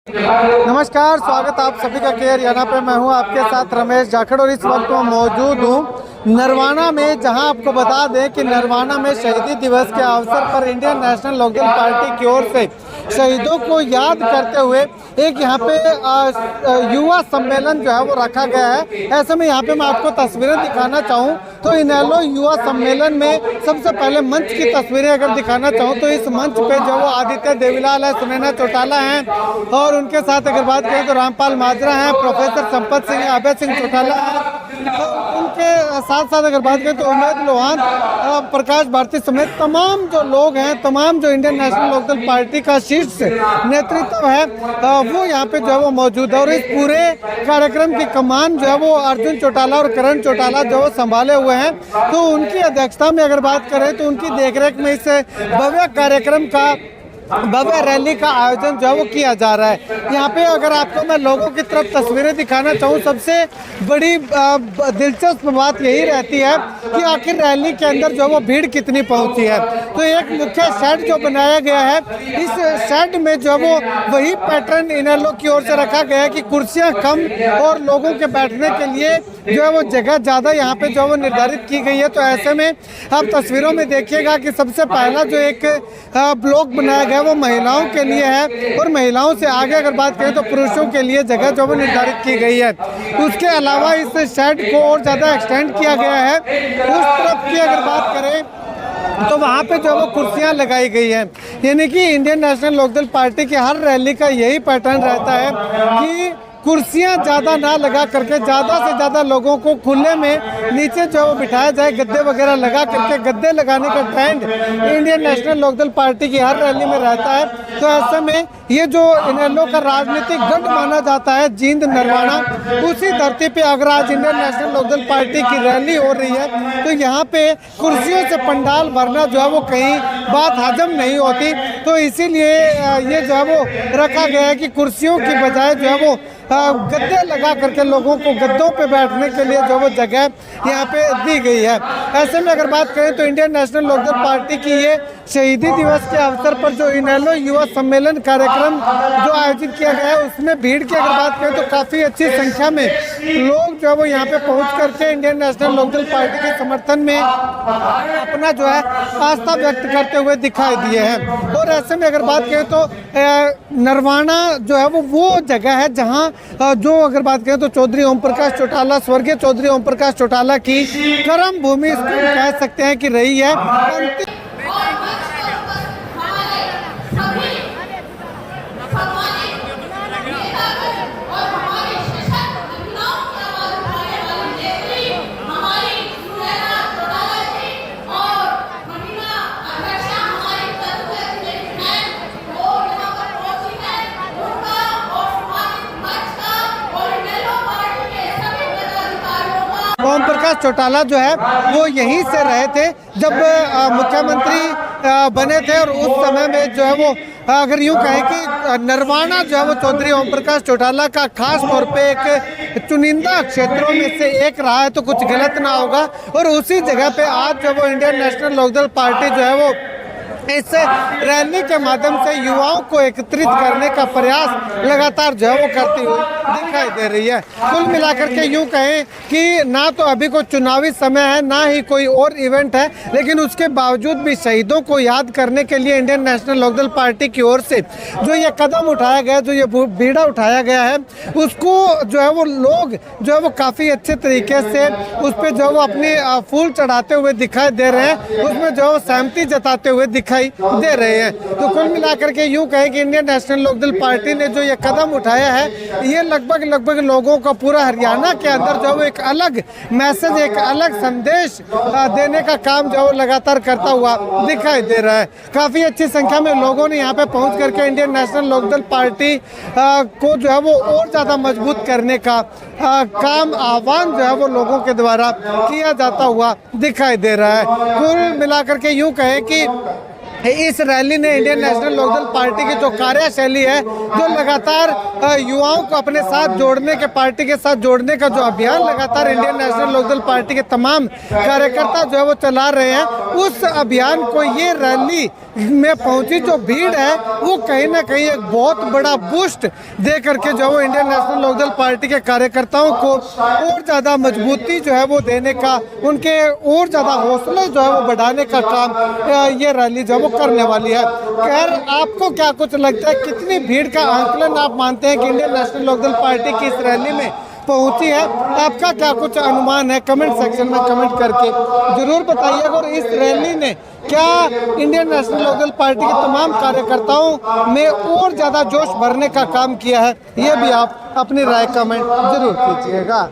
नमस्कार, स्वागत आप सभी का केयर यहाँ पे मैं हूँ आपके साथ रमेश जाखड़ और इस वक्त मैं मौजूद हूँ नरवाना में, जहां आपको बता दें कि नरवाना में शहीदी दिवस के अवसर पर इंडियन नेशनल लोकदल पार्टी की ओर से शहीदों को याद करते हुए एक यहाँ पे युवा सम्मेलन जो है वो रखा गया है। ऐसे में यहाँ पे मैं आपको तस्वीरें दिखाना चाहूँ तो इनेलो युवा सम्मेलन में सबसे पहले मंच की तस्वीरें अगर दिखाना चाहूँ तो इस मंच पे जो वो आदित्य देवीलाल है, सुनैना चौटाला हैं और उनके साथ अगर बात करें तो रामपाल माजरा हैं, प्रोफेसर संपत सिंह, अभय सिंह चौटाला हैं। उनके साथ साथ अगर बात करें तो उमेद लोहान, प्रकाश भारती समेत तमाम जो लोग हैं, तमाम जो इंडियन नेशनल लोकदल पार्टी का शीर्ष नेतृत्व है वो यहाँ पे जो है वो मौजूद है। और इस पूरे कार्यक्रम की कमान जो है वो अर्जुन चौटाला और करण चौटाला जो वो संभाले हुए हैं। तो उनकी अध्यक्षता में अगर बात करें तो उनकी देखरेख में इस भव्य कार्यक्रम का भव्य रैली का आयोजन जो है वो किया जा रहा है। यहाँ पे अगर आपको मैं लोगों की तरफ तस्वीरें दिखाना चाहूँ, सबसे बड़ी दिलचस्प बात यही रहती है कि आखिर रैली के अंदर जो वो भीड़ कितनी पहुँची है। तो एक मुख्य शेड जो बनाया गया है, इस शेड में जो वो वही पैटर्न इनेलो की ओर से रखा गया है कि कुर्सियाँ कम और लोगों के बैठने के लिए जो है वो जगह ज़्यादा यहाँ पे जो वो निर्धारित की गई है। तो ऐसे में आप तस्वीरों में देखिएगा कि सबसे पहला जो एक ब्लॉक बनाया गया वो महिलाओं के लिए है और महिलाओं से आगे अगर बात करें तो पुरुषों के लिए जगह जो वो निर्धारित की गई है। उसके अलावा इस शेड को और ज़्यादा एक्सटेंड किया गया है। उस तरफ की अगर बात करें तो वहाँ पे जो वो कुर्सियाँ लगाई गई हैं, यानी कि इंडियन नेशनल लोकदल पार्टी की हर रैली का यही पैटर्न रहता है कि कुर्सियां ज़्यादा ना लगा करके ज़्यादा से ज़्यादा लोगों को खुले में नीचे जो वो बिठाया जाए, गद्दे वगैरह लगा करके। गद्दे लगाने का trend Indian National Lokdal party की हर रैली में रहता है। तो ऐसे में ये जो इनेलो का राजनीतिक गढ़ माना जाता है जींद नरवाना, उसी धरती पे अगर आज इंडियन नेशनल लोकदल पार्टी की रैली हो रही है तो यहाँ पे कुर्सियों से पंडाल भरना जो है वो कहीं बात हजम नहीं होती। तो इसीलिए ये जो है वो रखा गया है कि कुर्सियों की बजाय जो है वो गद्दे लगा करके लोगों को गद्दों पे बैठने के लिए जो वो जगह यहाँ पे दी गई है। ऐसे में अगर बात करें तो इंडियन नेशनल लोकदल पार्टी की ये शहीदी दिवस के अवसर पर जो इनेलो युवा सम्मेलन कार्यक्रम जो आयोजित किया गया है, उसमें भीड़ की अगर बात करें तो काफ़ी अच्छी संख्या में लोग जो है वो यहाँ पे पहुँच करके इंडियन नेशनल लोकदल पार्टी के समर्थन में अपना जो है आस्था व्यक्त करते हुए दिखाई दिए हैं। और ऐसे में अगर बात करें तो नरवाना जो है वो जगह है जहाँ जो अगर बात करें तो चौधरी ओम प्रकाश चौटाला, स्वर्गीय चौधरी ओम प्रकाश चौटाला की कर्म भूमि इसको कह सकते हैं कि रही है। ओम प्रकाश चौटाला जो है वो यहीं से रहे थे जब मुख्यमंत्री बने थे और उस समय में जो है वो अगर यूँ कहें कि नरवाना जो है वो चौधरी ओम प्रकाश चौटाला का खास तौर पे एक चुनिंदा क्षेत्रों में से एक रहा है तो कुछ गलत ना होगा। और उसी जगह पे आज जो वो इंडियन नेशनल लोकदल पार्टी जो है वो इस रैली के माध्यम से युवाओं को एकत्रित करने का प्रयास लगातार जो है वो करती हुई दिखाई दे रही है। कुल मिलाकर के यूँ कहें कि ना तो अभी कोई चुनावी समय है, ना ही कोई और इवेंट है, लेकिन उसके बावजूद भी शहीदों को याद करने के लिए इंडियन नेशनल लोकदल पार्टी की ओर से जो ये कदम उठाया गया, जो ये बीड़ा उठाया गया है, उसको जो है वो लोग जो है वो काफ़ी अच्छे तरीके से उस पर जो है वो अपनी फूल चढ़ाते हुए दिखाई दे रहे हैं, उसमें जो है वो सहमति जताते हुए दिखाई दे रहे हैं। तो कुल मिलाकर के यूँ कहें कि इंडियन नेशनल लोकदल पार्टी ने जो ये कदम उठाया है, ये लगभग लोगों को पूरा हरियाणा के अंदर जो एक अलग मैसेज, एक अलग संदेश देने का काम जो लगातार करता हुआ दिखाई दे रहा है। काफ़ी अच्छी संख्या में लोगों ने यहाँ पे पहुँच करके इंडियन नेशनल लोकदल पार्टी को जो है वो और ज़्यादा मजबूत करने का काम, आह्वान जो है वो लोगों के द्वारा किया जाता हुआ दिखाई दे रहा है। कुल मिलाकर के यूँ कहें कि इस रैली ने इंडियन नेशनल लोकदल पार्टी की जो कार्यशैली है, जो लगातार युवाओं को अपने साथ जोड़ने के, पार्टी के साथ जोड़ने का जो अभियान लगातार इंडियन नेशनल लोकदल पार्टी के तमाम कार्यकर्ता जो है वो चला रहे हैं, उस अभियान को ये रैली में पहुंची जो भीड़ है वो कहीं ना कहीं एक बहुत बड़ा बूस्ट दे करके जो है वो इंडियन नेशनल लोकदल पार्टी के कार्यकर्ताओं को और ज़्यादा मजबूती जो है वो देने का, उनके और ज़्यादा हौसले जो है वो बढ़ाने का काम ये रैली जो है वो करने वाली है। खैर, आपको क्या कुछ लगता है, कितनी भीड़ का आंकलन आप मानते हैं कि इंडियन नेशनल लोकदल पार्टी की इस रैली में पहुंची है? आपका क्या कुछ अनुमान है? कमेंट सेक्शन में कमेंट करके जरूर बताइएगा। और इस रैली ने क्या इंडियन नेशनल लोकदल पार्टी के तमाम कार्यकर्ताओं में और ज़्यादा जोश भरने का काम किया है? ये भी आप अपनी राय कमेंट जरूर कीजिएगा।